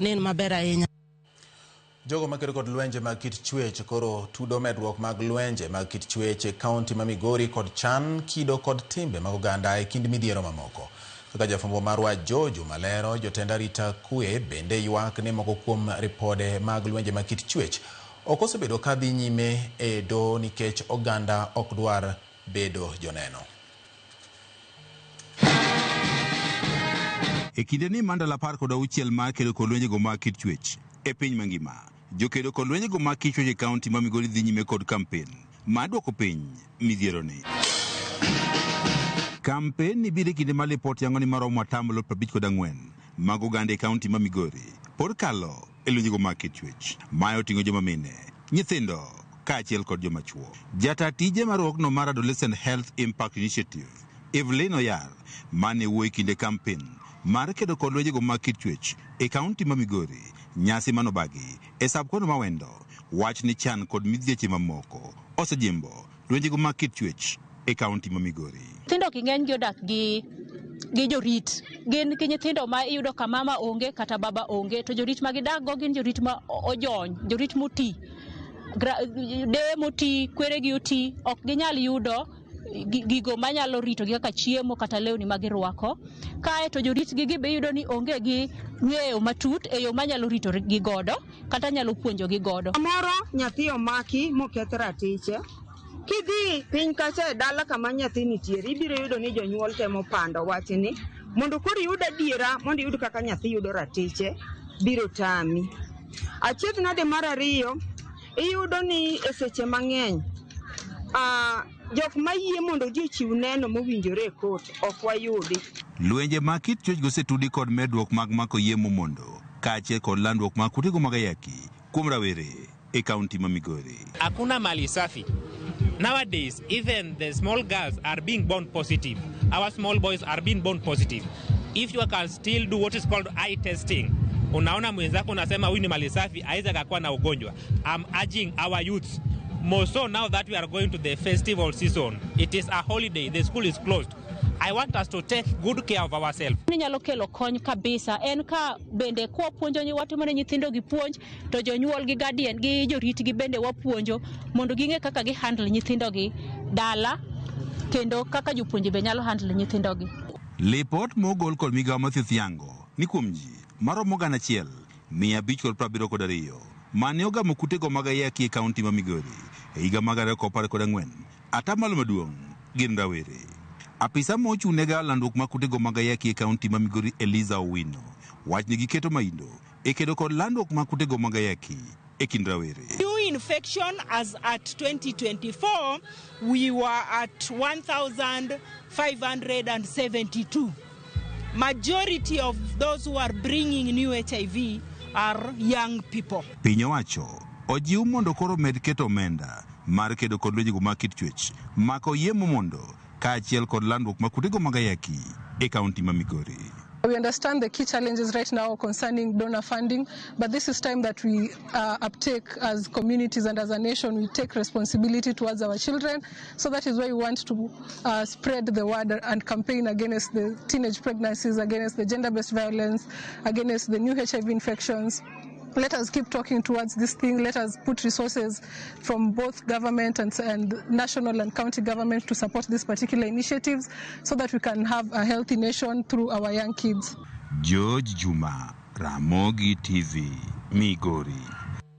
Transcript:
Nen maber ahinya. Jogo makedo kod lwenje mag kit chuech koro tudo medruok mag lwenje mag kit chuech e kaunti ma Migori kod chan kido kod timbe mag oganda e kind midhiero mamoko. Kaka jafwambo marwa Jojo malero, jotend arita kwe bende ywak ni moko kuom ripode mag lwenje mag kit chuech ok osebedo ka dhi nyime e do nikech oganda ok dwar bedo joneno. E kinde ni mandala 16 mar kedo kod lwenjego mag kit chuech e piny mangima, jokedo kod lwenjego mag kit chuech e kaunti ma Migori dhi nyime kod kampen mar duoko piny midhiero ni. Kampen ni biro e kinde ma lipot yango ni maromo 54% mag oganda e kaunti ma Migori pod kalo e lwenjego mag kit chuech. Mae oting'o joma mine, nyithindo kaachiel kod joma chuo. Jata tije marwakno mar Adolescent Health Impact Initiative, Evelyn Oyar, mane wuoyo kinde kampen mar kedo kod lwenjego mag kit chuech e kaunti ma Migori, nyasi manobagi e sabkono mawendo, wach ni chan kod midhieche mamoko osejimbo lwenjego mag kit chuech e kaunti ma Migori. Nyithindo king'eny gi odak gi jorit. Gin ki nyithindo ma iyudo ka mama onge kata baba onge, to jorit ma gidak go gin jorit ma ojony, jorit moti. Deye moti, kweregi oti, ok ginyal yudo gigo manyalo rito gi kaka chiemo kata lewni ma girwako. Kae to jorit gi be yudo ni onge gi ng'eyo matut e yo manyalo rito gi godo kata nyalo puonjo gi godo. Moro nyathi omaki moketh ratiche. Kidhi piny kacha e dala kama nyathi nitiere, ibiro yudo ni jonyuol temo pando wachni mondo koro yud adiera, mondo yud kaka nyathi yudo ratiche, biro tami. Achiedh nade mar ariyo, iyudo ni e seche mang'eny jok mayie mondo ji ochiw neno mowinjore e kot ok wayudi. Lwenje mag kit chuech gosetudi kod medruok mag mako yiemo mondo kaachiel kod landruok mag kutego mag ayaki kuom rawere e kaunti ma Migori. Hakuna mali safi. Nowadays, even the small girls are being born positive. Our small boys are being born positive. If you can still do what is called eye testing, unaona mwenzako unasema huyu ni mali safi, aiza kakuwa na ugonjwa. I'm urging our youths, more so now that we are going to the festival season, it is a holiday, the school is closed. I want us to take good care of ourselves. Nyalo kelo kony kabisa en ka bende kwa puonjo ni watu mane nyithindo gi puonj to jonyuol gi guardian gi jorit gi bende wapuonjo mondo ging'e kaka gi handle nyithindo gi dala kendo kaka jopuonje be nyalo handle nyithindo gi. Lipot mogol kod migawo mathieth yango ni kuom ji maromo 1,572 mane ogamo kutego mag ayaki e kaunti ma Migori e higa mag 2014, atamalo maduong' gin rawere. Apisa mochunega landruok mag kutego mag ayaki e kaunti ma Migori Eliza Owino wach ni giketo maindo e kedo kod landruok mag kutego mag ayaki e kind rawere. New infection as at 2024 we were at 1,572. Majority of those who are bringing new HIV are young people. Piny owacho ojiw mondo koro med keto omenda mar kedo kod lwenjego mag kit chuech mako yiemo mondo kaachiel kod landruok mag kutego mag ayaki e kaunti ma Migori. We understand the key challenges right now concerning donor funding, but this is time that we uptake as communities and as a nation, we take responsibility towards our children. So that is why we want to spread the word and campaign against the teenage pregnancies, against the gender-based violence, against the new HIV infections. Let us keep talking towards this thing. Let us put resources from both government and national and county government to support these particular initiatives so that we can have a healthy nation through our young kids. George Juma, Ramogi TV, Migori.